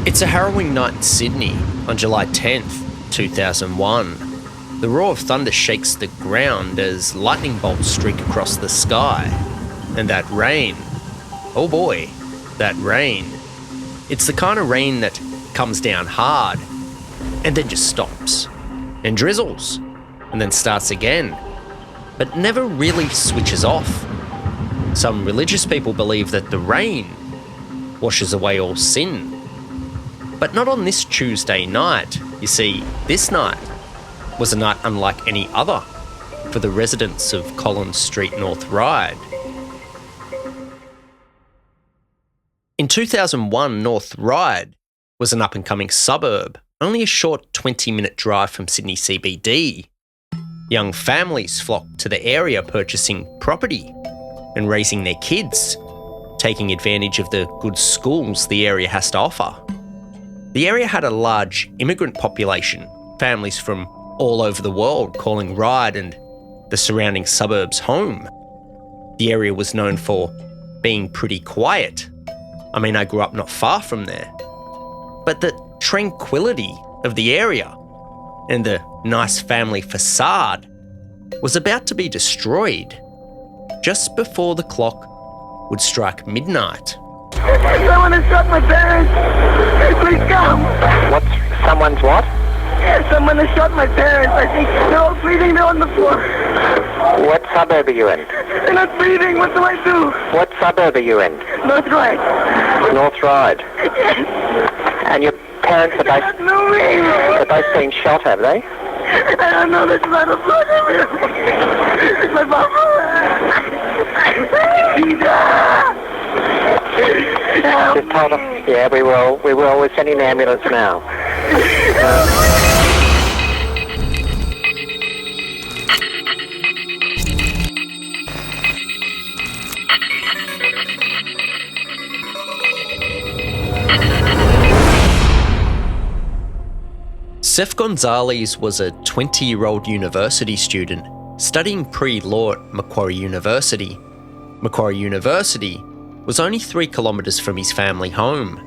It's a harrowing night in Sydney on July 10th, 2001. The roar of thunder shakes the ground as lightning bolts streak across the sky. And that rain, oh boy, that rain. It's the kind of rain that comes down hard and then just stops and drizzles and then starts again, but never really switches off. Some religious people believe that the rain washes away all sin. But not on this Tuesday night. You see, this night was a night unlike any other for the residents of Collins Street, North Ryde. In 2001, North Ryde was an up-and-coming suburb, only a short 20-minute drive from Sydney CBD. Young families flocked to the area purchasing property and raising their kids, taking advantage of the good schools the area has to offer. The area had a large immigrant population, families from all over the world calling Ryde and the surrounding suburbs home. The area was known for being pretty quiet. I mean, I grew up not far from there. But the tranquility of the area and the nice family facade was about to be destroyed just before the clock would strike midnight. Someone has shot my parents. Please come. What's someone's what? Yeah, someone has shot my parents. I think they're all bleeding. They're on the floor. What suburb are you in? They're not breathing. What do I do? What suburb are you in? North Ryde. North Ryde. Yes. And your parents are They both, don't know me. they're both been shot, have they? I don't know. There's not a blood everywhere. My mama. Just hold on. Yeah, we will. We're sending the ambulance now. Sef Gonzales was a 20-year-old university student studying pre-law at Macquarie University. Macquarie University was only 3 kilometres from his family home,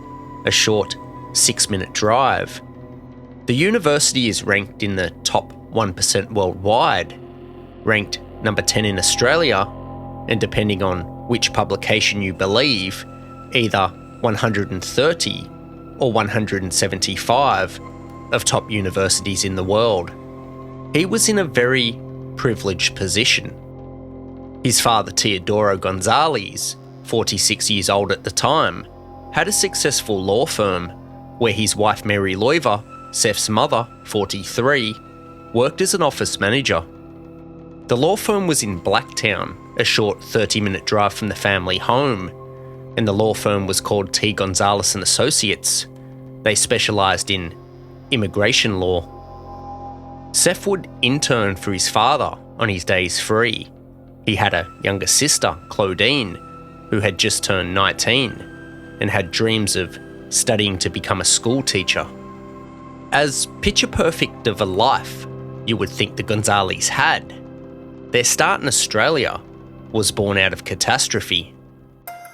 a short 6-minute drive. The university is ranked in the top 1% worldwide, ranked number 10 in Australia, and depending on which publication you believe, either 130 or 175 of top universities in the world. He was in a very privileged position. His father, Teodoro Gonzales, 46 years old at the time, had a successful law firm where his wife Mary Loiva, Sef's mother, 43, worked as an office manager. The law firm was in Blacktown, a short 30-minute drive from the family home, and the law firm was called T. Gonzales and Associates. They specialised in immigration law. Sef would intern for his father on his days free. He had a younger sister, Clodine, who had just turned 19 and had dreams of studying to become a school teacher. As picture-perfect of a life you would think the Gonzales had, their start in Australia was born out of catastrophe.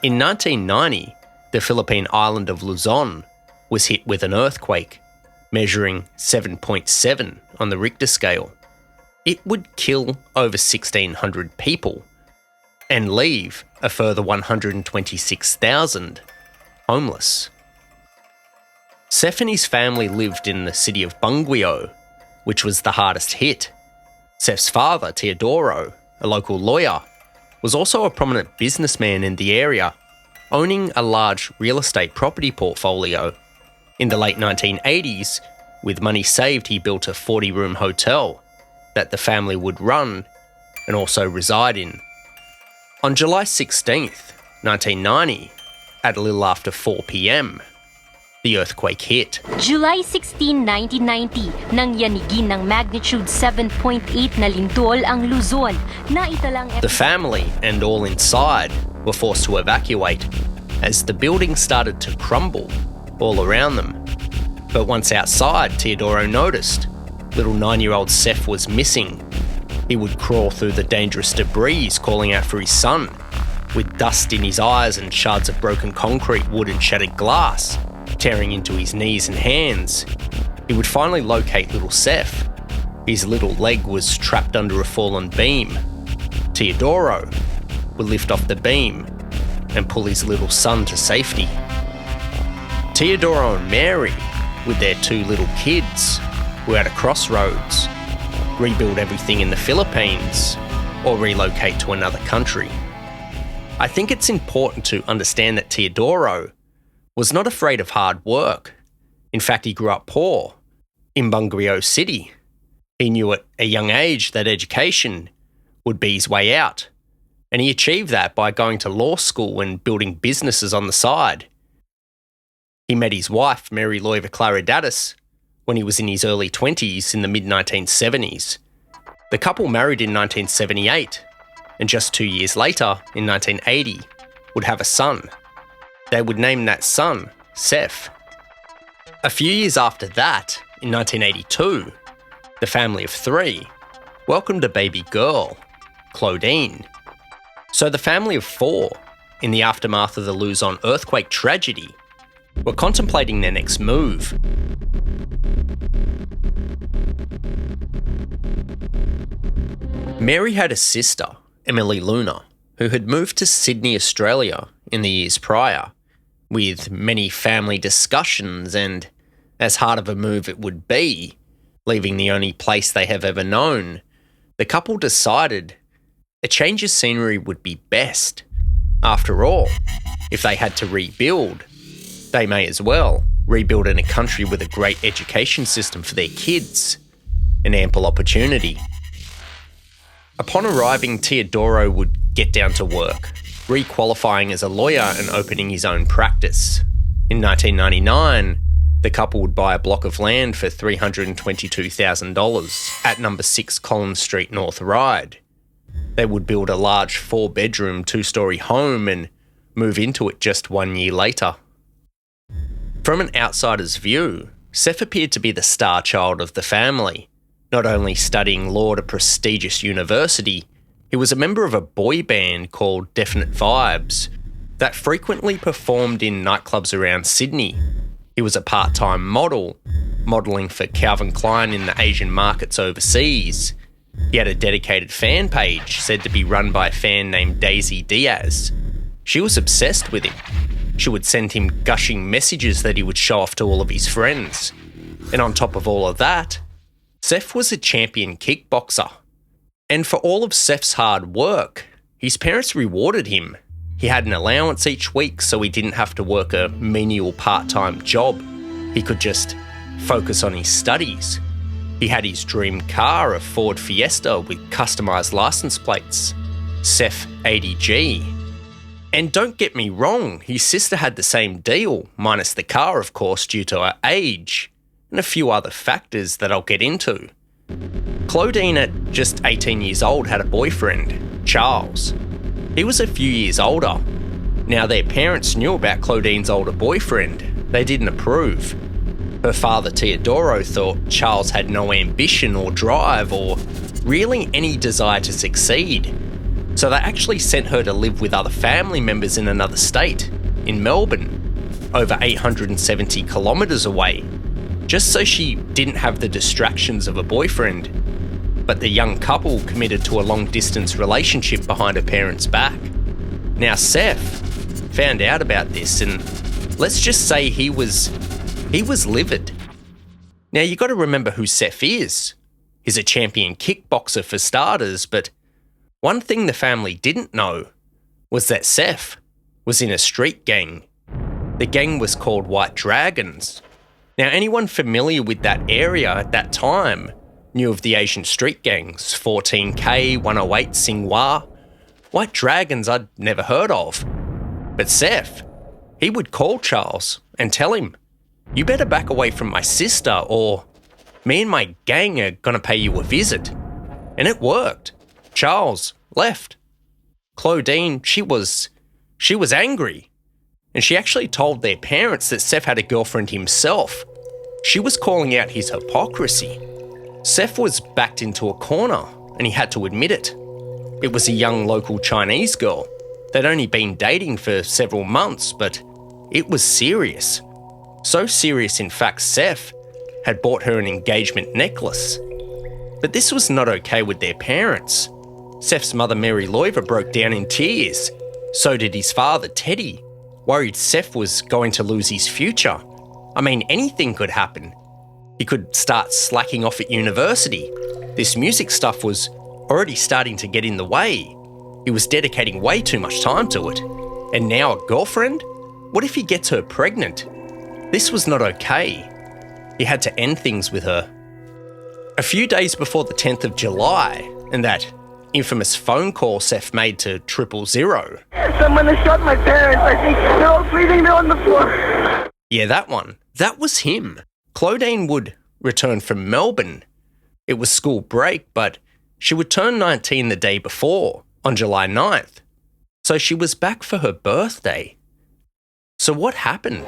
In 1990, the Philippine island of Luzon was hit with an earthquake, measuring 7.7 on the Richter scale. It would kill over 1,600 people and leave a further 126,000 homeless. Sef and his family lived in the city of Baguio, which was the hardest hit. Sef's father, Teodoro, a local lawyer, was also a prominent businessman in the area, owning a large real estate property portfolio. In the late 1980s, with money saved, he built a 40-room hotel that the family would run and also reside in. On July 16th, 1990, at a little after 4 p.m, the earthquake hit. July 16, 1990, nang yanigin ng magnitude 7.8 na lindol ang Luzon na italang... The family and all inside were forced to evacuate as the building started to crumble all around them. But once outside, Teodoro noticed little 9-year-old Seth was missing. He would crawl through the dangerous debris, calling out for his son, with dust in his eyes and shards of broken concrete, wood and shattered glass, Tearing into his knees and hands, he would finally locate little Seth. His little leg was trapped under a fallen beam. Teodoro would lift off the beam and pull his little son to safety. Teodoro and Mary, with their 2 little kids, were at a crossroads: rebuild everything in the Philippines or relocate to another country. I think it's important to understand that Teodoro was not afraid of hard work. In fact, he grew up poor in Bungrio City. He knew at a young age that education would be his way out, and he achieved that by going to law school and building businesses on the side. He met his wife, Mary Loiva Claridadis, when he was in his early 20s in the mid-1970s. The couple married in 1978, and just 2 years later, in 1980, would have a son. They would name that son Seth. A few years after that, in 1982, the family of 3 welcomed a baby girl, Clodine. So the family of 4, in the aftermath of the Luzon earthquake tragedy, were contemplating their next move. Mary had a sister, Emily Luna, who had moved to Sydney, Australia in the years prior, with many family discussions and, as hard of a move it would be, leaving the only place they have ever known, the couple decided a change of scenery would be best. After all, if they had to rebuild, they may as well rebuild in a country with a great education system for their kids and ample opportunity. Upon arriving, Teodoro would get down to work, re-qualifying as a lawyer and opening his own practice. In 1999, the couple would buy a block of land for $322,000 at number 6 Collins Street, North Ryde. They would build a large 4-bedroom, 2-storey home and move into it just 1 year later. From an outsider's view, Seth appeared to be the star child of the family. Not only studying law at a prestigious university, he was a member of a boy band called Definite Vibes that frequently performed in nightclubs around Sydney. He was a part-time model, modelling for Calvin Klein in the Asian markets overseas. He had a dedicated fan page said to be run by a fan named Daisy Diaz. She was obsessed with him. She would send him gushing messages that he would show off to all of his friends. And on top of all of that, Seth was a champion kickboxer. And for all of Seth's hard work, his parents rewarded him. He had an allowance each week so he didn't have to work a menial part-time job. He could just focus on his studies. He had his dream car, a Ford Fiesta with customised license plates, Sef 80G. And don't get me wrong, his sister had the same deal, minus the car of course due to her age, and a few other factors that I'll get into. Clodine at just 18 years old had a boyfriend, Charles. He was a few years older. Now their parents knew about Clodine's older boyfriend. They didn't approve. Her father Teodoro thought Charles had no ambition or drive or really any desire to succeed. So they actually sent her to live with other family members in another state, in Melbourne, over 870 kilometres away, just so she didn't have the distractions of a boyfriend. But the young couple committed to a long-distance relationship behind her parents' back. Now Seth found out about this and let's just say he was livid. Now you got to remember who Seth is. He's a champion kickboxer for starters, but one thing the family didn't know was that Seth was in a street gang. The gang was called White Dragons. Now anyone familiar with that area at that time knew of the Asian street gangs, 14K, 108, Singhua. White Dragons I'd never heard of. But Seth, he would call Charles and tell him, "You better back away from my sister or me and my gang are gonna pay you a visit." And it worked. Charles left. Clodine, she was angry. And she actually told their parents that Seth had a girlfriend himself. She was calling out his hypocrisy. Seth was backed into a corner and he had to admit it. It was a young local Chinese girl. They'd only been dating for several months, but it was serious. So serious, in fact, Seth had bought her an engagement necklace. But this was not okay with their parents. Seth's mother, Mary Loiva, broke down in tears. So did his father, Teddy, worried Seth was going to lose his future. I mean, anything could happen. He could start slacking off at university. This music stuff was already starting to get in the way. He was dedicating way too much time to it. And now a girlfriend? What if he gets her pregnant? This was not okay. He had to end things with her. A few days before the 10th of July, and that infamous phone call Seth made to 000. Someone has shot my parents. I think they're all bleeding. They're on the floor. Yeah, that one. That was him. Clodine would return from Melbourne. It was school break, but she would turn 19 the day before, on July 9th. So she was back for her birthday. So what happened?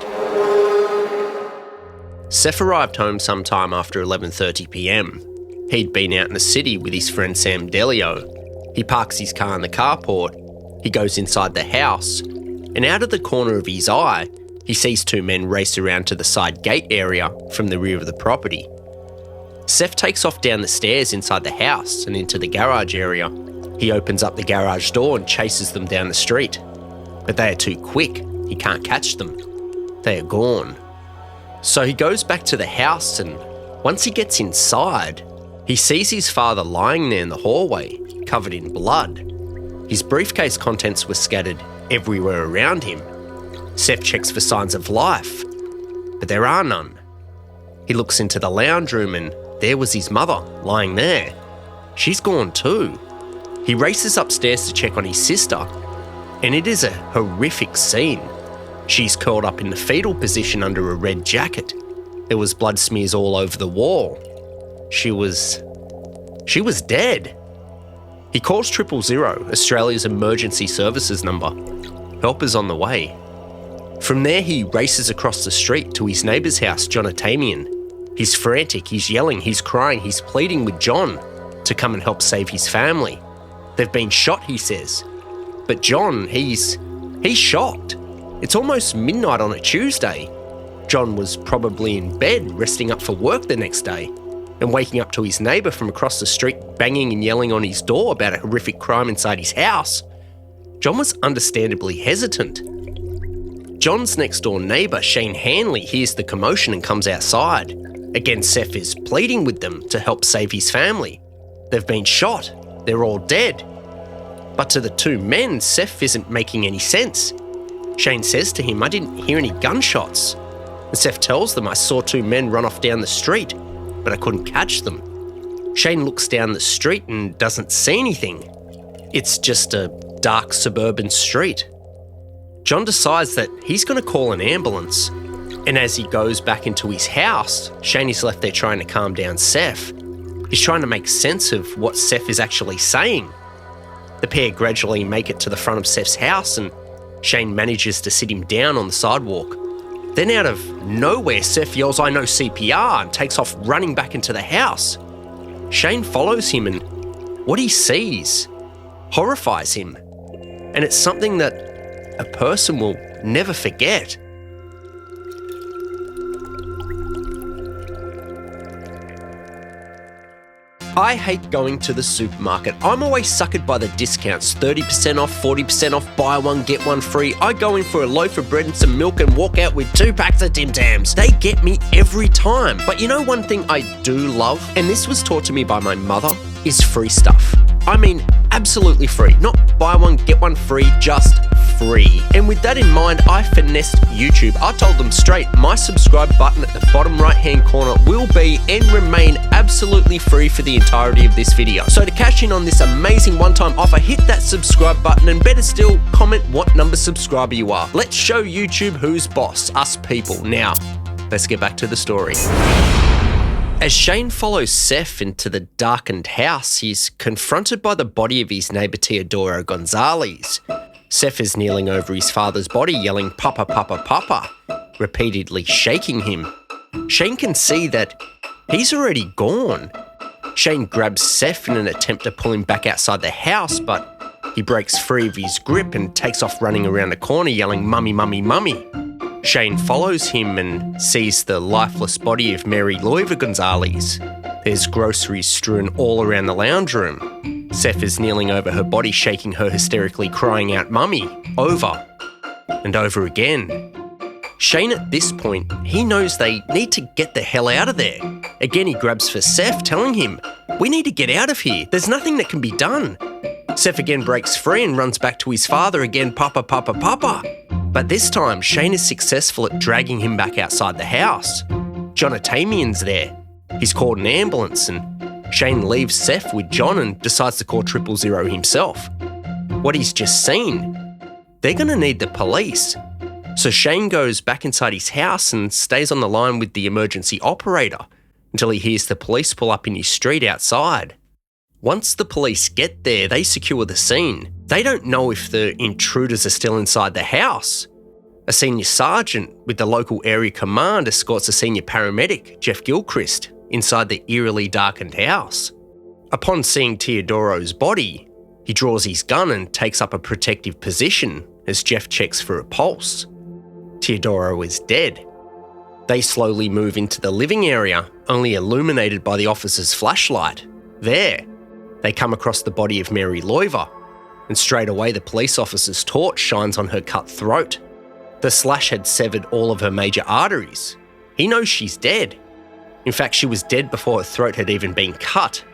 Seth arrived home sometime after 11:30 p.m. He'd been out in the city with his friend Sam Delio. He parks his car in the carport. He goes inside the house, and out of the corner of his eye, he sees two men race around to the side gate area from the rear of the property. Seth takes off down the stairs inside the house and into the garage area. He opens up the garage door and chases them down the street. But they are too quick. He can't catch them. They are gone. So he goes back to the house, and once he gets inside, he sees his father lying there in the hallway, covered in blood. His briefcase contents were scattered everywhere around him. Seth checks for signs of life, but there are none. He looks into the lounge room, and there was his mother lying there. She's gone too. He races upstairs to check on his sister, and it is a horrific scene. She's curled up in the fetal position under a red jacket. There was blood smears all over the wall. She was dead. He calls 000, Australia's emergency services number. Help is on the way. From there, he races across the street to his neighbour's house, John Atamian. He's frantic, he's yelling, he's crying, he's pleading with John to come and help save his family. They've been shot, he says. But John, he's shocked. It's almost midnight on a Tuesday. John was probably in bed, resting up for work the next day, and waking up to his neighbour from across the street banging and yelling on his door about a horrific crime inside his house. John was understandably hesitant. John's next door neighbour, Shane Hanley, hears the commotion and comes outside. Again, Seth is pleading with them to help save his family. They've been shot. They're all dead. But to the two men, Seth isn't making any sense. Shane says to him, "I didn't hear any gunshots." And Seth tells them, "I saw two men run off down the street, but I couldn't catch them." Shane looks down the street and doesn't see anything. It's just a dark suburban street. John decides that he's going to call an ambulance. And as he goes back into his house, Shane is left there trying to calm down Seth. He's trying to make sense of what Seth is actually saying. The pair gradually make it to the front of Seth's house, and Shane manages to sit him down on the sidewalk. Then out of nowhere, Seth yells, "I know CPR," and takes off running back into the house. Shane follows him, and what he sees horrifies him. And it's something that a person will never forget. I hate going to the supermarket. I'm always suckered by the discounts. 30% off, 40% off, buy one, get one free. I go in for a loaf of bread and some milk and walk out with 2 packs of Tim Tams. They get me every time. But you know one thing I do love, and this was taught to me by my mother, is free stuff. I mean, absolutely free. Not buy one, get one free, just free. And with that in mind, I finessed YouTube. I told them straight, my subscribe button at the bottom right-hand corner will be and remain absolutely free for the entirety of this video. So to cash in on this amazing one-time offer, hit that subscribe button, and better still, comment what number subscriber you are. Let's show YouTube who's boss, us people. Now, let's get back to the story. As Shane follows Seth into the darkened house, he's confronted by the body of his neighbour Teodoro Gonzales. Seth is kneeling over his father's body, yelling, "Papa, Papa, Papa," repeatedly shaking him. Shane can see that he's already gone. Shane grabs Seth in an attempt to pull him back outside the house, but he breaks free of his grip and takes off running around a corner, yelling, "Mummy, Mummy, Mummy." Shane follows him and sees the lifeless body of Mary Loiva Gonzales. There's groceries strewn all around the lounge room. Seth is kneeling over her body, shaking her hysterically, crying out, "Mummy," over and over again. Shane, at this point, he knows they need to get the hell out of there. Again, he grabs for Seth, telling him, "We need to get out of here. There's nothing that can be done." Seth again breaks free and runs back to his father again, "Papa, Papa, Papa." But this time, Shane is successful at dragging him back outside the house. John Atamian's there. He's called an ambulance, and Shane leaves Seth with John and decides to call 000 himself. What he's just seen, they're going to need the police. So Shane goes back inside his house and stays on the line with the emergency operator until he hears the police pull up in his street outside. Once the police get there, they secure the scene. They don't know if the intruders are still inside the house. A senior sergeant with the local area command escorts a senior paramedic, Jeff Gilchrist, inside the eerily darkened house. Upon seeing Teodoro's body, he draws his gun and takes up a protective position as Jeff checks for a pulse. Teodoro is dead. They slowly move into the living area, only illuminated by the officer's flashlight. There, they come across the body of Mary Loiva, and straight away the police officer's torch shines on her cut throat. The slash had severed all of her major arteries. He knows she's dead. In fact, she was dead before her throat had even been cut,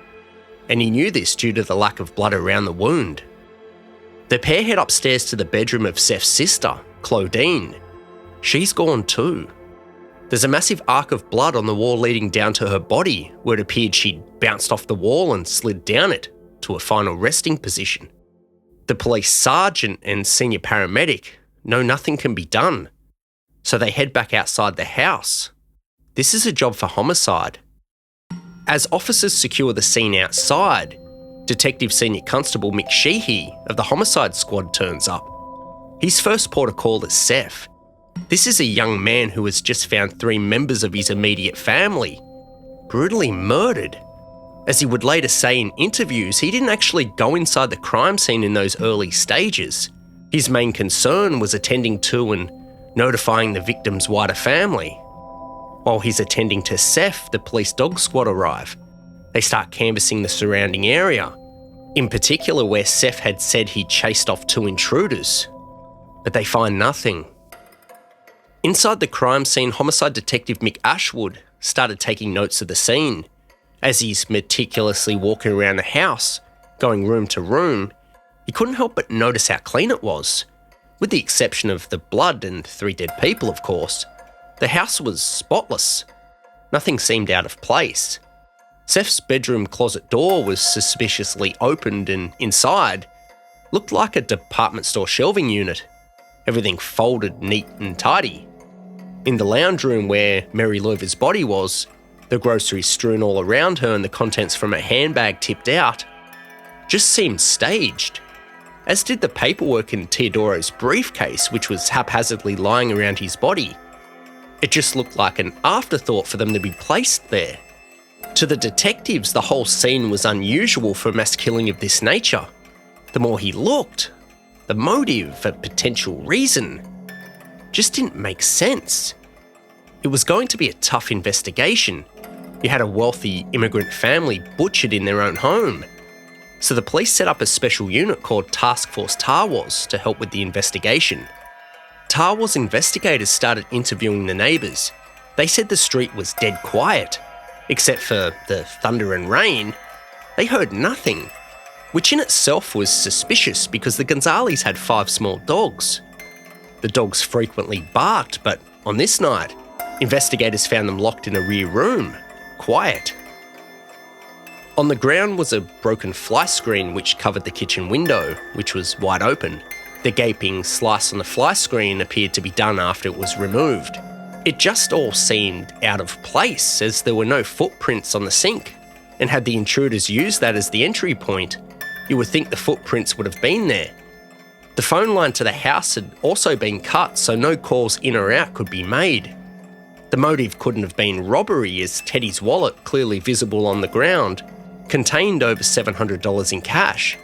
and he knew this due to the lack of blood around the wound. The pair head upstairs to the bedroom of Seth's sister, Clodine. She's gone too. There's a massive arc of blood on the wall leading down to her body, where it appeared she'd bounced off the wall and slid down it to a final resting position. The police sergeant and senior paramedic know nothing can be done, so they head back outside the house. This is a job for homicide. As officers secure the scene outside, Detective Senior Constable Mick Sheehy of the homicide squad turns up. His first port of call is Seth. This is a young man who has just found 3 members of his immediate family brutally murdered. As he would later say in interviews, he didn't actually go inside the crime scene in those early stages. His main concern was attending to and notifying the victim's wider family. While he's attending to Seth, the police dog squad arrive. They start canvassing the surrounding area, in particular where Seth had said he chased off 2 intruders, but they find nothing. Inside the crime scene, homicide detective Mick Ashwood started taking notes of the scene. As he's meticulously walking around the house, going room to room, he couldn't help but notice how clean it was. With the exception of the blood and 3 dead people, of course, the house was spotless. Nothing seemed out of place. Seth's bedroom closet door was suspiciously opened, and inside looked like a department store shelving unit. Everything folded neat and tidy. In the lounge room where Mary Loiva's body was, the groceries strewn all around her and the contents from a handbag tipped out just seemed staged, as did the paperwork in Teodoro's briefcase, which was haphazardly lying around his body. It just looked like an afterthought for them to be placed there. To the detectives, the whole scene was unusual for a mass killing of this nature. The more he looked, the motive, a potential reason, just didn't make sense. It was going to be a tough investigation. You had a wealthy immigrant family butchered in their own home. So the police set up a special unit called Task Force Tarwas to help with the investigation. Tarwas investigators started interviewing the neighbours. They said the street was dead quiet, except for the thunder and rain. They heard nothing, which in itself was suspicious because the Gonzales had 5 small dogs. The dogs frequently barked, but on this night, investigators found them locked in a rear room, quiet. On the ground was a broken fly screen which covered the kitchen window, which was wide open. The gaping slice on the fly screen appeared to be done after it was removed. It just all seemed out of place, as there were no footprints on the sink, and had the intruders used that as the entry point, you would think the footprints would have been there. The phone line to the house had also been cut, so no calls in or out could be made. The motive couldn't have been robbery, as Teddy's wallet, clearly visible on the ground, contained over $700 in cash.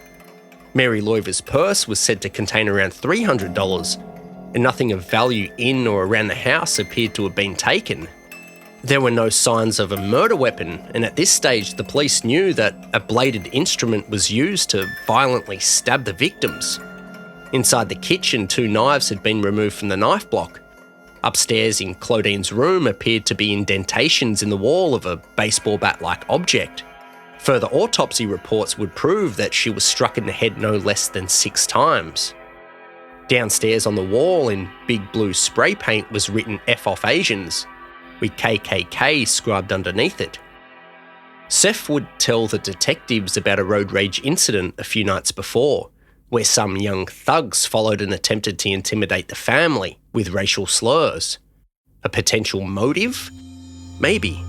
Mary Loiva's purse was said to contain around $300, and nothing of value in or around the house appeared to have been taken. There were no signs of a murder weapon, and at this stage the police knew that a bladed instrument was used to violently stab the victims. Inside the kitchen, 2 knives had been removed from the knife block. Upstairs in Clodine's room appeared to be indentations in the wall of a baseball bat-like object. Further autopsy reports would prove that she was struck in the head no less than 6 times. Downstairs on the wall in big blue spray paint was written "F off Asians," with KKK scribed underneath it. Seth would tell the detectives about a road rage incident a few nights before, where some young thugs followed and attempted to intimidate the family with racial slurs. A potential motive? Maybe.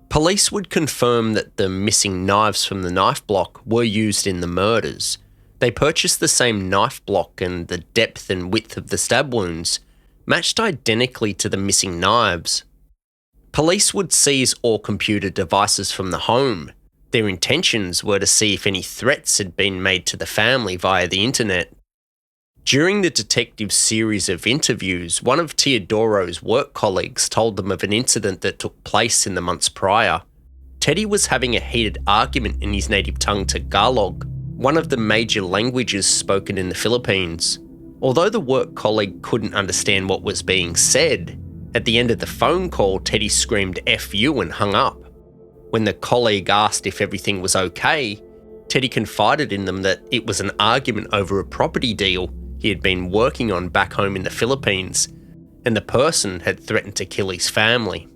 Police would confirm that the missing knives from the knife block were used in the murders. They purchased the same knife block, and the depth and width of the stab wounds matched identically to the missing knives. Police would seize all computer devices from the home. Their intentions were to see if any threats had been made to the family via the internet. During the detective's series of interviews, one of Teodoro's work colleagues told them of an incident that took place in the months prior. Teddy was having a heated argument in his native tongue Tagalog, one of the major languages spoken in the Philippines. Although the work colleague couldn't understand what was being said, at the end of the phone call, Teddy screamed "F you" and hung up. When the colleague asked if everything was okay, Teddy confided in them that it was an argument over a property deal he had been working on back home in the Philippines, and the person had threatened to kill his family.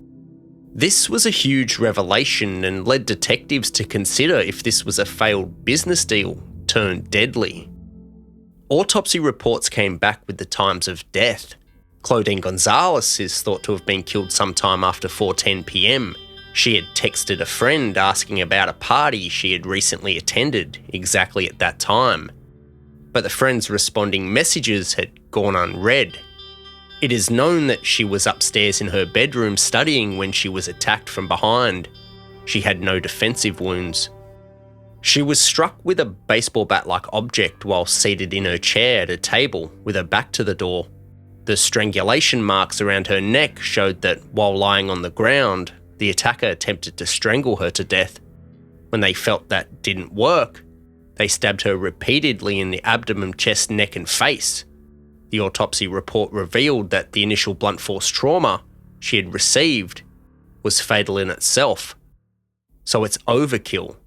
This was a huge revelation and led detectives to consider if this was a failed business deal turned deadly. Autopsy reports came back with the times of death. Clodine Gonzales is thought to have been killed sometime after 4:10 p.m. She had texted a friend asking about a party she had recently attended exactly at that time, but the friend's responding messages had gone unread. It is known that she was upstairs in her bedroom studying when she was attacked from behind. She had no defensive wounds. She was struck with a baseball bat-like object while seated in her chair at a table with her back to the door. The strangulation marks around her neck showed that while lying on the ground, the attacker attempted to strangle her to death. When they felt that didn't work, they stabbed her repeatedly in the abdomen, chest, neck and face. The autopsy report revealed that the initial blunt force trauma she had received was fatal in itself. So it's overkill.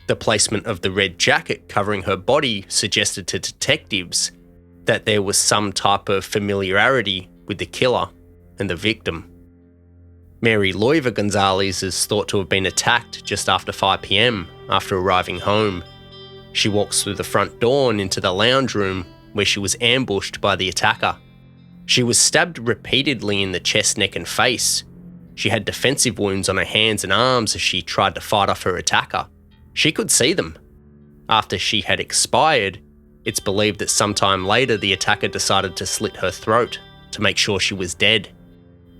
The placement of the red jacket covering her body suggested to detectives that there was some type of familiarity with the killer and the victim. Mary Loiva Gonzales is thought to have been attacked just after 5 p.m. after arriving home. She walks through the front door and into the lounge room where she was ambushed by the attacker. She was stabbed repeatedly in the chest, neck and face. She had defensive wounds on her hands and arms as she tried to fight off her attacker. She could see them. After she had expired, it's believed that sometime later the attacker decided to slit her throat to make sure she was dead.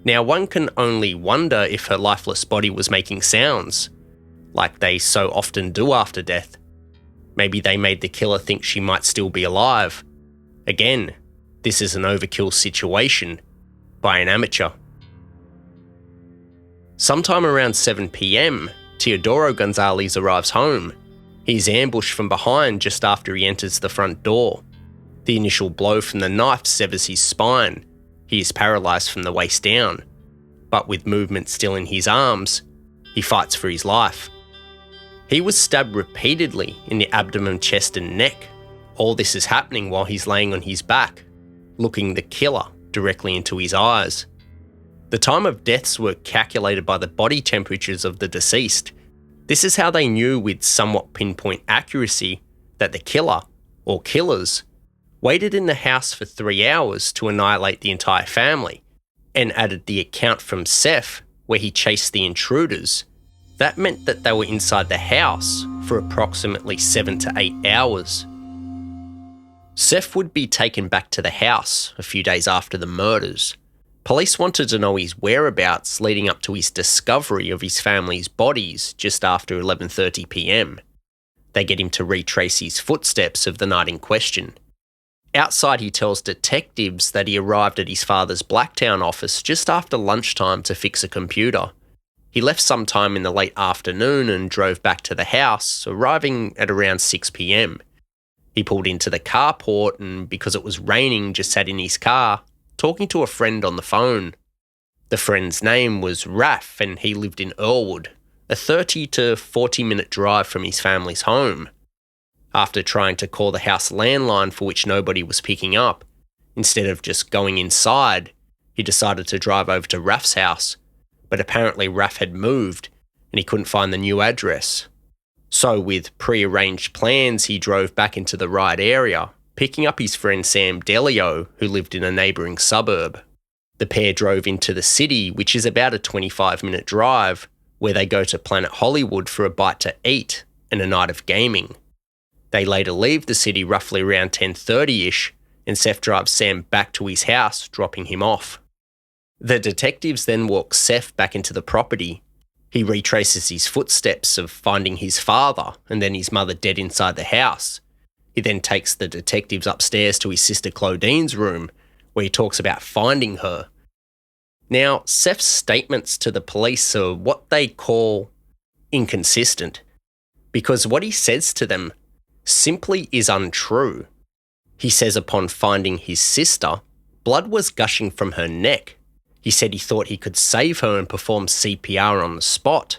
Now one can only wonder if her lifeless body was making sounds, like they so often do after death. Maybe they made the killer think she might still be alive. Again, this is an overkill situation by an amateur. Sometime around 7 p.m, Teodoro Gonzales arrives home. He's ambushed from behind just after he enters the front door. The initial blow from the knife severs his spine. He is paralysed from the waist down, but with movement still in his arms, he fights for his life. He was stabbed repeatedly in the abdomen, chest and neck. All this is happening while he's laying on his back, looking the killer directly into his eyes. The time of deaths were calculated by the body temperatures of the deceased. This is how they knew with somewhat pinpoint accuracy that the killer, or killers, waited in the house for 3 hours to annihilate the entire family, and added the account from Seth where he chased the intruders. That meant that they were inside the house for approximately 7 to 8 hours. Seth would be taken back to the house a few days after the murders. Police wanted to know his whereabouts leading up to his discovery of his family's bodies just after 11:30 p.m. They get him to retrace his footsteps of the night in question. Outside, he tells detectives that he arrived at his father's Blacktown office just after lunchtime to fix a computer. He left sometime in the late afternoon and drove back to the house, arriving at around 6 p.m. He pulled into the carport and, because it was raining, just sat in his car, talking to a friend on the phone. The friend's name was Raph, and he lived in Earlwood, a 30 to 40 minute drive from his family's home. After trying to call the house landline, for which nobody was picking up, instead of just going inside, he decided to drive over to Raph's house, but apparently Raph had moved and he couldn't find the new address. So with pre-arranged plans, he drove back into the Ryde area, picking up his friend Sam Delio, who lived in a neighbouring suburb. The pair drove into the city, which is about a 25-minute drive, where they go to Planet Hollywood for a bite to eat and a night of gaming. They later leave the city roughly around 10:30ish, and Seth drives Sam back to his house, dropping him off. The detectives then walk Seth back into the property. He retraces his footsteps of finding his father and then his mother dead inside the house. He then takes the detectives upstairs to his sister Clodine's room, where he talks about finding her. Now, Seth's statements to the police are what they call inconsistent, because what he says to them simply is untrue. He says upon finding his sister, blood was gushing from her neck. He said he thought he could save her and perform CPR on the spot.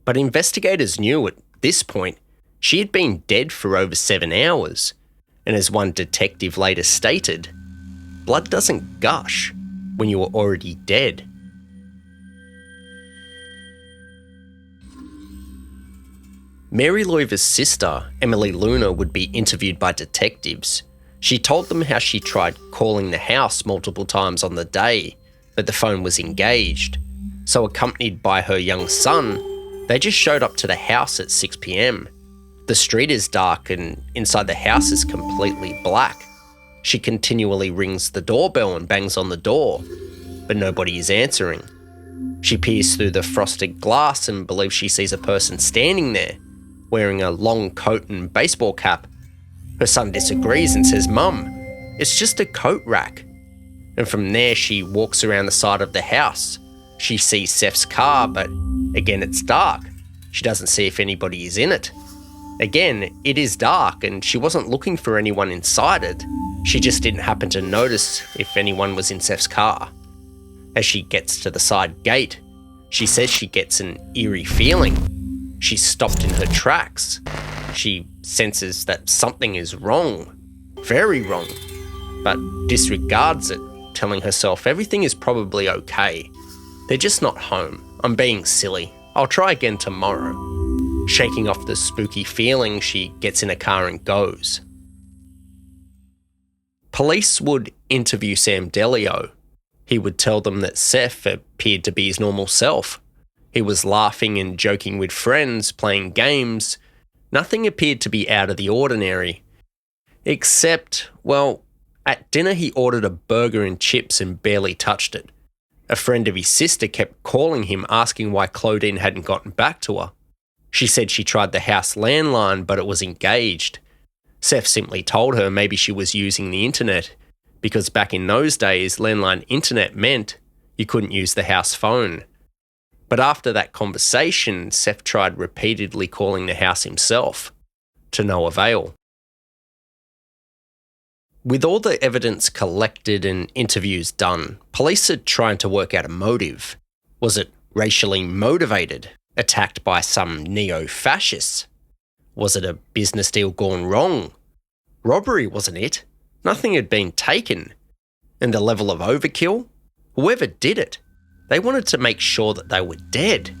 But investigators knew at this point she had been dead for over 7 hours. And as one detective later stated, blood doesn't gush when you are already dead. Mary Loiver's sister, Emily Luna, would be interviewed by detectives. She told them how she tried calling the house multiple times on the day, but the phone was engaged. So accompanied by her young son, they just showed up to the house at 6 p.m. The street is dark and inside the house is completely black. She continually rings the doorbell and bangs on the door, but nobody is answering. She peers through the frosted glass and believes she sees a person standing there, wearing a long coat and baseball cap. Her son disagrees and says, "Mum, it's just a coat rack." And from there she walks around the side of the house. She sees Seth's car, but again it's dark. She doesn't see if anybody is in it. Again, it is dark and she wasn't looking for anyone inside it. She just didn't happen to notice if anyone was in Seth's car. As she gets to the side gate, she says she gets an eerie feeling. She's stopped in her tracks. She senses that something is wrong, very wrong, but disregards it, telling herself everything is probably okay. They're just not home. I'm being silly. I'll try again tomorrow. Shaking off the spooky feeling, she gets in a car and goes. Police would interview Sam Delio. He would tell them that Seth appeared to be his normal self. He was laughing and joking with friends, playing games. Nothing appeared to be out of the ordinary. Except, well, at dinner he ordered a burger and chips and barely touched it. A friend of his sister kept calling him, asking why Clodine hadn't gotten back to her. She said she tried the house landline, but it was engaged. Seth simply told her maybe she was using the internet, because back in those days, landline internet meant you couldn't use the house phone. But after that conversation, Seth tried repeatedly calling the house himself, to no avail. With all the evidence collected and interviews done, police are trying to work out a motive. Was it racially motivated? Attacked by some neo-fascists? Was it a business deal gone wrong? Robbery wasn't it? Nothing had been taken. And the level of overkill? Whoever did it, they wanted to make sure that they were dead.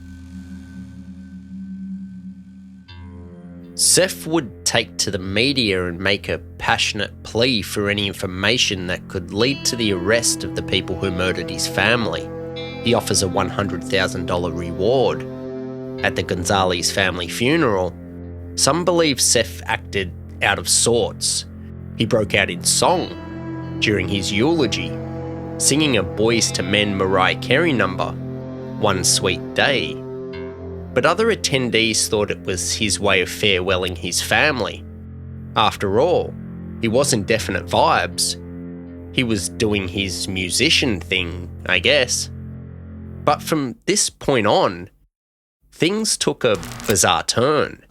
Seth would take to the media and make a passionate plea for any information that could lead to the arrest of the people who murdered his family. He offers a $100,000 reward. At the Gonzales family funeral, some believe Seth acted out of sorts. He broke out in song during his eulogy, singing a Boyz II Men Mariah Carey number, "One Sweet Day." but other attendees thought it was his way of farewelling his family. After all, he wasn't definite vibes. He was doing his musician thing, I guess. But from this point on, things took a bizarre turn.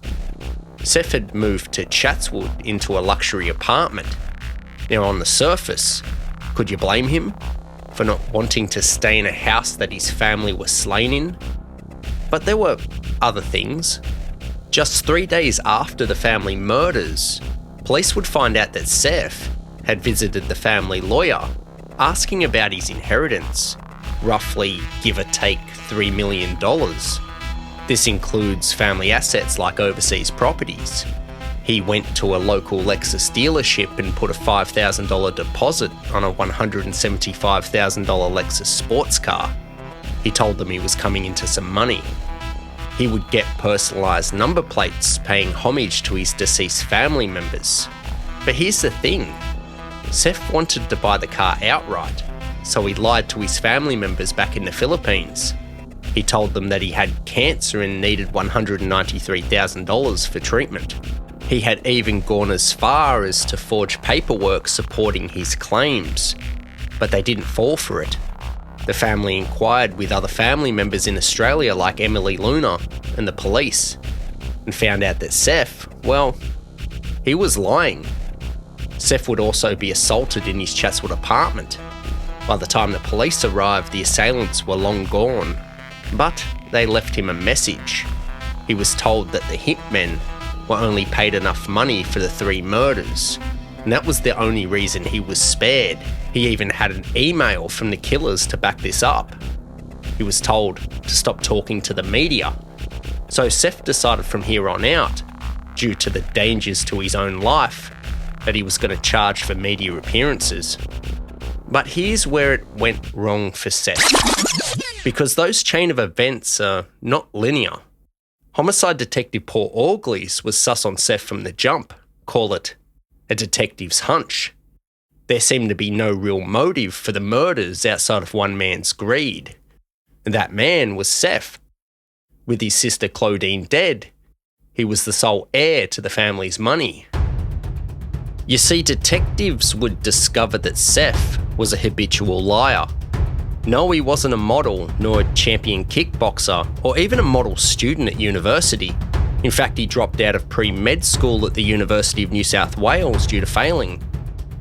Seth had moved to Chatswood into a luxury apartment. Now, on the surface, could you blame him for not wanting to stay in a house that his family were slain in? But there were other things. Just 3 days after the family murders, police would find out that Seth had visited the family lawyer asking about his inheritance, roughly give or take $3 million. This includes family assets like overseas properties. He went to a local Lexus dealership and put a $5,000 deposit on a $175,000 Lexus sports car. He told them he was coming into some money. He would get personalised number plates paying homage to his deceased family members. But here's the thing. Seth wanted to buy the car outright, so he lied to his family members back in the Philippines. He told them that he had cancer and needed $193,000 for treatment. He had even gone as far as to forge paperwork supporting his claims, but they didn't fall for it. The family inquired with other family members in Australia like Emily Luna and the police, and found out that Seth, well, he was lying. Seth would also be assaulted in his Chatswood apartment. By the time the police arrived, the assailants were long gone, but they left him a message. He was told that the hitmen were only paid enough money for the 3 murders, and that was the only reason he was spared. He even had an email from the killers to back this up. He was told to stop talking to the media. So Seth decided from here on out, due to the dangers to his own life, that he was going to charge for media appearances. But here's where it went wrong for Seth. Because those chain of events are not linear. Homicide detective Paul Orgleys was sus on Seth from the jump. Call it a detective's hunch. There seemed to be no real motive for the murders outside of one man's greed. And that man was Seth. With his sister Clodine dead, he was the sole heir to the family's money. You see, detectives would discover that Seth was a habitual liar. No, he wasn't a model, nor a champion kickboxer, or even a model student at university. In fact, he dropped out of pre-med school at the University of New South Wales due to failing.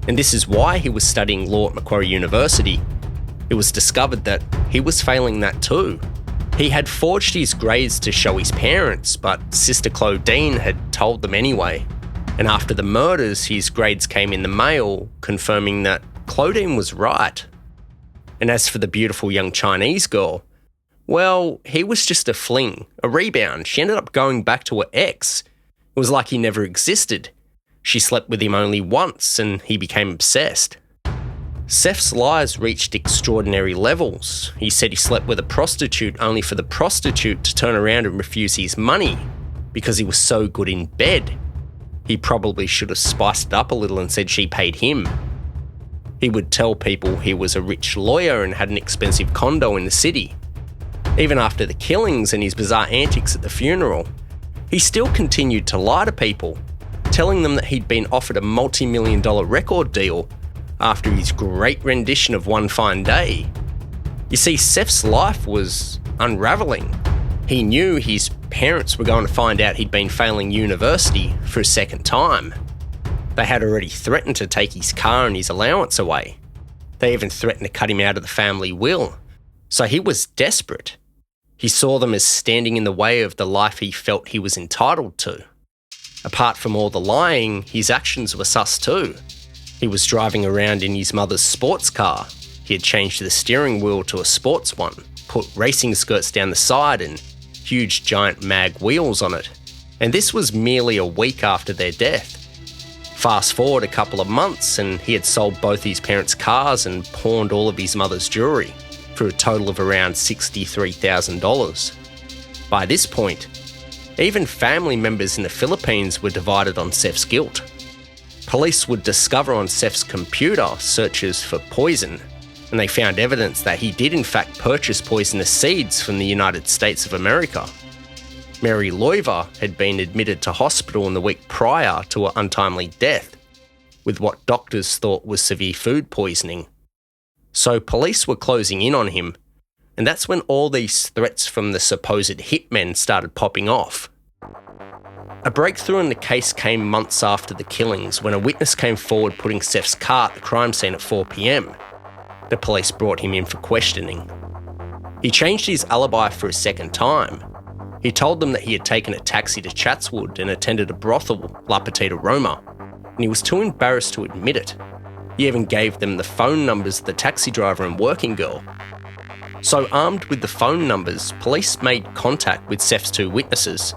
And this is why he was studying law at Macquarie University. It was discovered that he was failing that too. He had forged his grades to show his parents, but Sister Clodine had told them anyway. And after the murders, his grades came in the mail, confirming that Clodine was right. And as for the beautiful young Chinese girl, well, he was just a fling, a rebound. She ended up going back to her ex. It was like he never existed. She slept with him only once and he became obsessed. Seth's lies reached extraordinary levels. He said he slept with a prostitute only for the prostitute to turn around and refuse his money because he was so good in bed. He probably should have spiced it up a little and said she paid him. He would tell people he was a rich lawyer and had an expensive condo in the city. Even after the killings and his bizarre antics at the funeral, he still continued to lie to people, telling them that he'd been offered a multi-million-dollar record deal after his great rendition of One Fine Day. You see, Seth's life was unraveling. He knew his parents were going to find out he'd been failing university for a second time. They had already threatened to take his car and his allowance away. They even threatened to cut him out of the family will. So he was desperate. He saw them as standing in the way of the life he felt he was entitled to. Apart from all the lying, his actions were sus too. He was driving around in his mother's sports car. He had changed the steering wheel to a sports one, put racing skirts down the side and huge giant mag wheels on it. And this was merely a week after their death. Fast forward a couple of months and he had sold both his parents' cars and pawned all of his mother's jewellery for a total of around $63,000. By this point, even family members in the Philippines were divided on Seth's guilt. Police would discover on Seth's computer searches for poison, and they found evidence that he did in fact purchase poisonous seeds from the United States of America. Mary Loiver had been admitted to hospital in the week prior to her untimely death, with what doctors thought was severe food poisoning. So police were closing in on him, and that's when all these threats from the supposed hitmen started popping off. A breakthrough in the case came months after the killings when a witness came forward putting Seth's car at the crime scene at 4 p.m. The police brought him in for questioning. He changed his alibi for a second time. He told them that he had taken a taxi to Chatswood and attended a brothel, La Petite Roma, and he was too embarrassed to admit it. He even gave them the phone numbers of the taxi driver and working girl. So armed with the phone numbers, police made contact with Seth's two witnesses.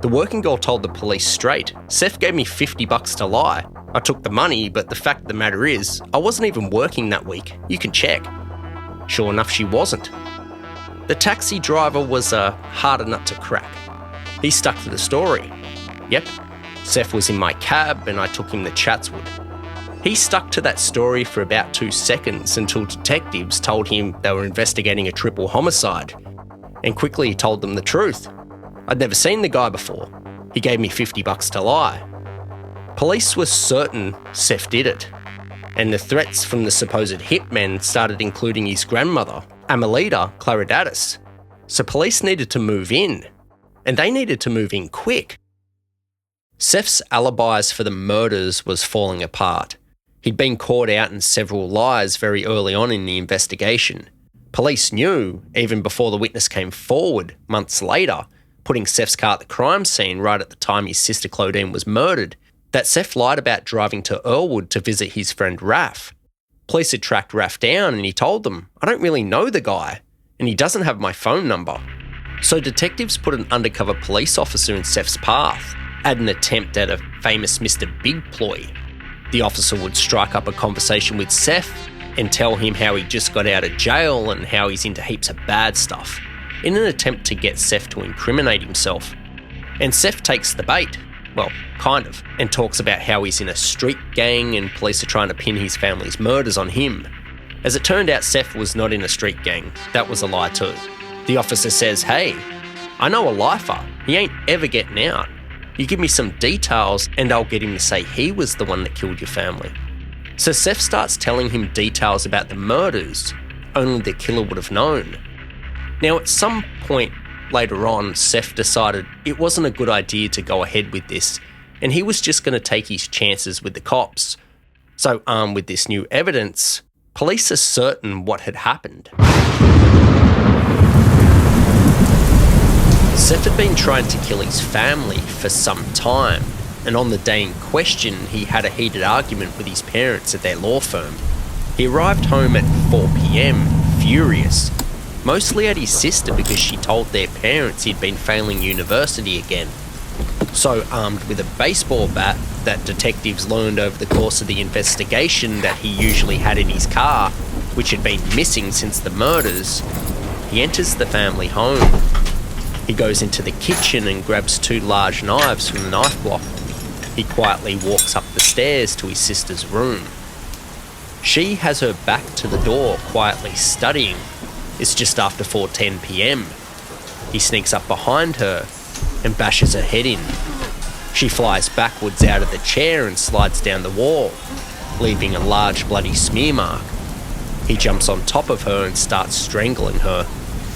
The working girl told the police straight, "Seth gave me $50 to lie. I took the money, but the fact of the matter is, I wasn't even working that week. You can check." Sure enough, she wasn't. The taxi driver was a harder nut to crack. He stuck to the story. "Yep, Seth was in my cab and I took him to Chatswood." He stuck to that story for about 2 seconds until detectives told him they were investigating a triple homicide, and quickly he told them the truth. "I'd never seen the guy before. He gave me $50 to lie." Police were certain Seth did it, and the threats from the supposed hitmen started including his grandmother, Amelita Claridatis. So police needed to move in, and they needed to move in quick. Seth's alibis for the murders was falling apart. He'd been caught out in several lies very early on in the investigation. Police knew, even before the witness came forward months later, putting Seth's car at the crime scene right at the time his sister Clodine was murdered, that Seth lied about driving to Earlwood to visit his friend Raph. Police had tracked Raph down and he told them, "I don't really know the guy, and he doesn't have my phone number." So detectives put an undercover police officer in Seth's path, at an attempt at a famous Mr. Big ploy. The officer would strike up a conversation with Seth and tell him how he just got out of jail and how he's into heaps of bad stuff, in an attempt to get Seth to incriminate himself. And Seth takes the bait. Well, kind of, and talks about how he's in a street gang and police are trying to pin his family's murders on him. As it turned out, Seth was not in a street gang. That was a lie too. The officer says, "Hey, I know a lifer. He ain't ever getting out. You give me some details and I'll get him to say he was the one that killed your family." So Seth starts telling him details about the murders only the killer would have known. Now, at some point later on, Seth decided it wasn't a good idea to go ahead with this, and he was just going to take his chances with the cops. So armed with this new evidence, police are certain what had happened. Seth had been trying to kill his family for some time, and on the day in question, he had a heated argument with his parents at their law firm. He arrived home at 4 p.m, furious, mostly at his sister because she told their parents he'd been failing university again. So armed with a baseball bat that detectives learned over the course of the investigation that he usually had in his car, which had been missing since the murders, he enters the family home. He goes into the kitchen and grabs 2 large knives from the knife block. He quietly walks up the stairs to his sister's room. She has her back to the door, quietly studying. It's just after 4:10 p.m. He sneaks up behind her and bashes her head in. She flies backwards out of the chair and slides down the wall, leaving a large bloody smear mark. He jumps on top of her and starts strangling her.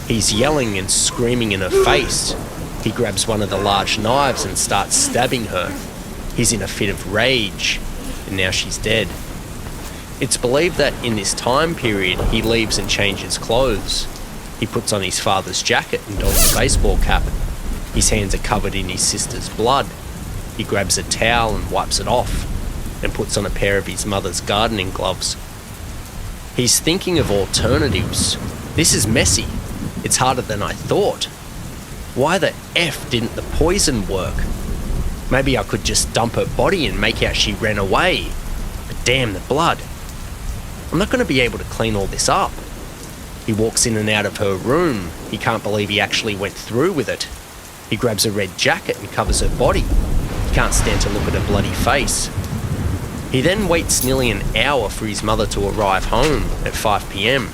He's yelling and screaming in her face. He grabs one of the large knives and starts stabbing her. He's in a fit of rage, and now she's dead. It's believed that in this time period, he leaves and changes clothes. He puts on his father's jacket and dons a baseball cap. His hands are covered in his sister's blood. He grabs a towel and wipes it off, and puts on a pair of his mother's gardening gloves. He's thinking of alternatives. This is messy. It's harder than I thought. Why the F didn't the poison work? Maybe I could just dump her body and make out she ran away. But damn the blood. I'm not going to be able to clean all this up. He walks in and out of her room. He can't believe he actually went through with it. He grabs a red jacket and covers her body. He can't stand to look at her bloody face. He then waits nearly an hour for his mother to arrive home at 5 p.m.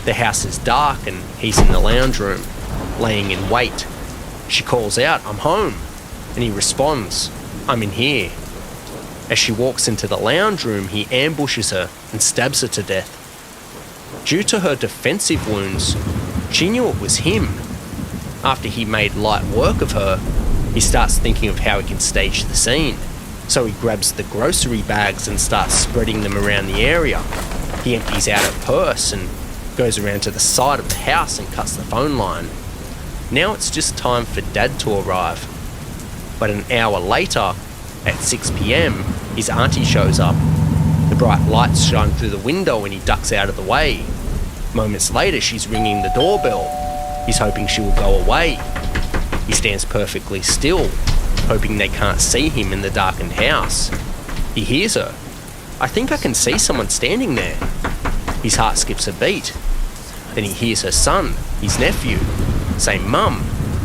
The house is dark and he's in the lounge room, laying in wait. She calls out, "I'm home," and he responds, "I'm in here." As she walks into the lounge room, he ambushes her and stabs her to death. Due to her defensive wounds, she knew it was him. After he made light work of her, he starts thinking of how he can stage the scene. So he grabs the grocery bags and starts spreading them around the area. He empties out her purse and goes around to the side of the house and cuts the phone line. Now it's just time for Dad to arrive. But an hour later, at 6 p.m, his auntie shows up. The bright lights shine through the window and he ducks out of the way. Moments later, she's ringing the doorbell. He's hoping she will go away. He stands perfectly still, hoping they can't see him in the darkened house. He hears her. "I think I can see someone standing there." His heart skips a beat. Then he hears her son, his nephew, say, "Mum,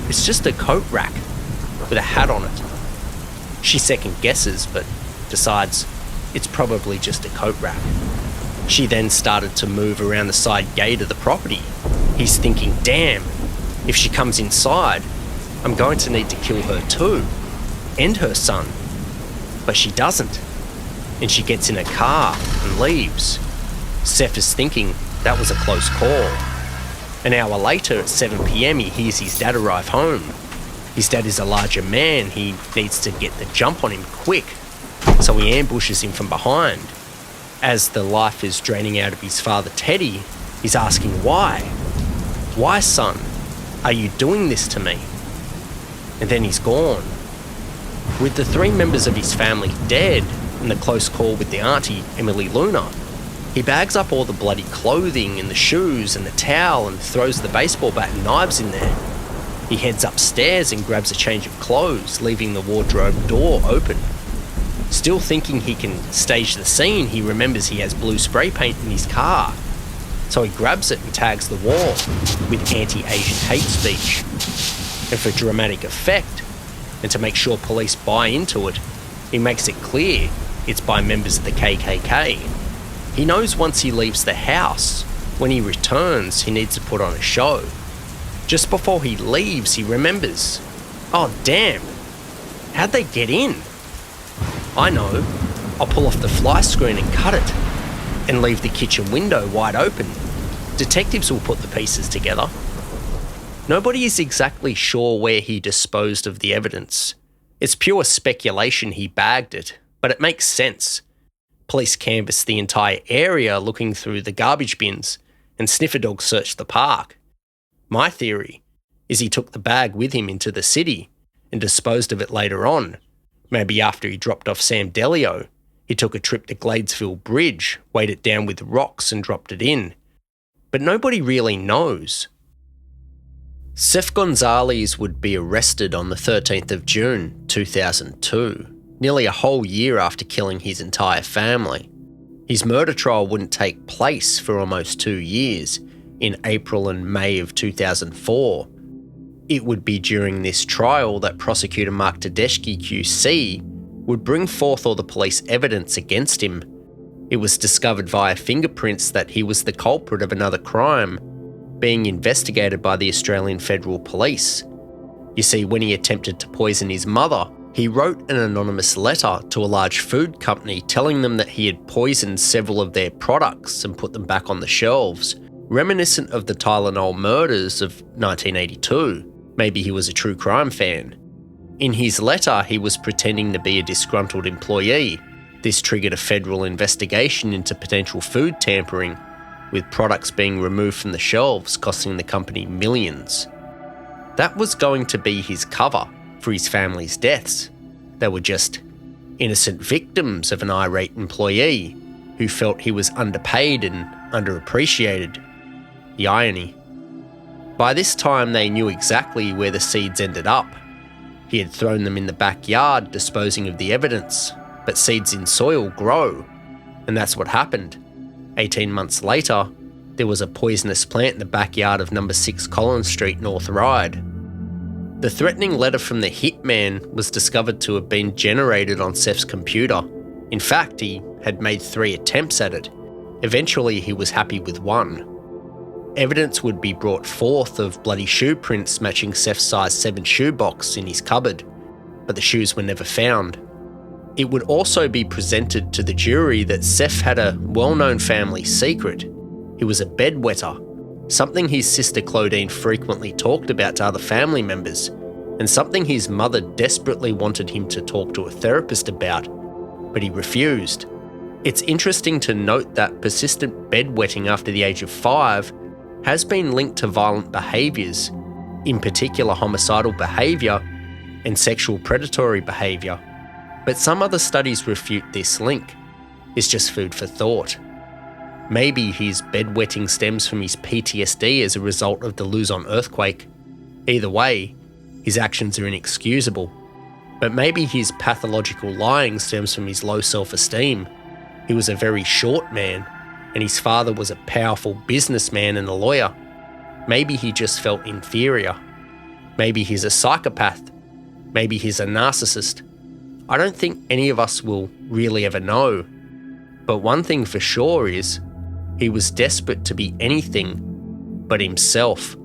it's just a coat rack with a hat on it." She second guesses, but decides it's probably just a coat rack. She then started to move around the side gate of the property. He's thinking, damn, if she comes inside, I'm going to need to kill her too, and her son. But she doesn't, and she gets in her car and leaves. Seth is thinking that was a close call. An hour later at 7 p.m, he hears his dad arrive home. His dad is a larger man. He needs to get the jump on him quick, so he ambushes him from behind. As the life is draining out of his father, Teddy, he's asking why. "Why, son? Are you doing this to me?" And then he's gone. With the 3 members of his family dead and the close call with the auntie, Emily Luna, he bags up all the bloody clothing and the shoes and the towel and throws the baseball bat and knives in there. He heads upstairs and grabs a change of clothes, leaving the wardrobe door open. Still thinking he can stage the scene, he remembers he has blue spray paint in his car. So he grabs it and tags the wall with anti-Asian hate speech. And for dramatic effect, and to make sure police buy into it, he makes it clear it's by members of the KKK. He knows once he leaves the house, when he returns, he needs to put on a show. Just before he leaves, he remembers, "Oh damn, how'd they get in? I know, I'll pull off the fly screen and cut it, and leave the kitchen window wide open. Detectives will put the pieces together." Nobody is exactly sure where he disposed of the evidence. It's pure speculation he bagged it, but it makes sense. Police canvassed the entire area looking through the garbage bins, and sniffer dogs searched the park. My theory is he took the bag with him into the city and disposed of it later on. Maybe after he dropped off Sam Delio, he took a trip to Gladesville Bridge, weighed it down with rocks and dropped it in. But nobody really knows. Sef Gonzales would be arrested on the 13th of June 2002, nearly a whole year after killing his entire family. His murder trial wouldn't take place for almost 2 years, in April and May of 2004. It would be during this trial that prosecutor Mark Tedeschi QC would bring forth all the police evidence against him. It was discovered via fingerprints that he was the culprit of another crime being investigated by the Australian Federal Police. You see, when he attempted to poison his mother, he wrote an anonymous letter to a large food company telling them that he had poisoned several of their products and put them back on the shelves, reminiscent of the Tylenol murders of 1982. Maybe he was a true crime fan. In his letter, he was pretending to be a disgruntled employee. This triggered a federal investigation into potential food tampering, with products being removed from the shelves costing the company millions. That was going to be his cover for his family's deaths. They were just innocent victims of an irate employee who felt he was underpaid and underappreciated. The irony. By this time, they knew exactly where the seeds ended up. He had thrown them in the backyard, disposing of the evidence, but seeds in soil grow, and that's what happened. 18 months later, there was a poisonous plant in the backyard of number 6 Collins Street, North Ryde. The threatening letter from the hitman was discovered to have been generated on Seth's computer. In fact, he had made 3 attempts at it. Eventually, he was happy with one. Evidence would be brought forth of bloody shoe prints matching Seth's size 7 shoebox in his cupboard, but the shoes were never found. It would also be presented to the jury that Seth had a well-known family secret. He was a bedwetter, something his sister Clodine frequently talked about to other family members, and something his mother desperately wanted him to talk to a therapist about, but he refused. It's interesting to note that persistent bedwetting after the age of 5 has been linked to violent behaviours, in particular homicidal behaviour and sexual predatory behaviour. But some other studies refute this link. It's just food for thought. Maybe his bedwetting stems from his PTSD as a result of the Luzon earthquake. Either way, his actions are inexcusable. But maybe his pathological lying stems from his low self-esteem. He was a very short man, and his father was a powerful businessman and a lawyer. Maybe he just felt inferior. Maybe he's a psychopath. Maybe he's a narcissist. I don't think any of us will really ever know. But one thing for sure is, he was desperate to be anything but himself.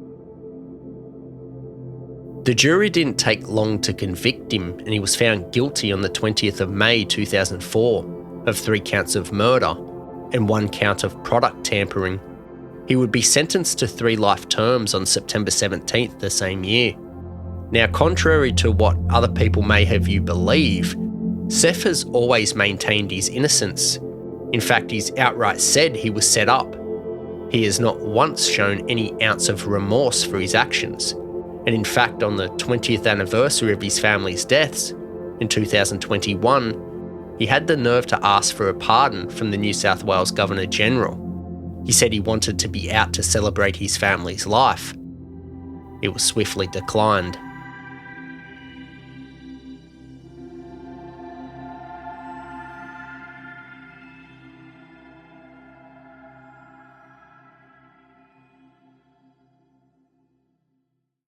The jury didn't take long to convict him, and he was found guilty on the 20th of May 2004 of 3 counts of murder and 1 count of product tampering. He would be sentenced to 3 life terms on September 17th the same year. Now, contrary to what other people may have you believe, Seth has always maintained his innocence. In fact, he's outright said he was set up. He has not once shown any ounce of remorse for his actions. And in fact, on the 20th anniversary of his family's deaths, in 2021, he had the nerve to ask for a pardon from the New South Wales Governor General. He said he wanted to be out to celebrate his family's life. It was swiftly declined.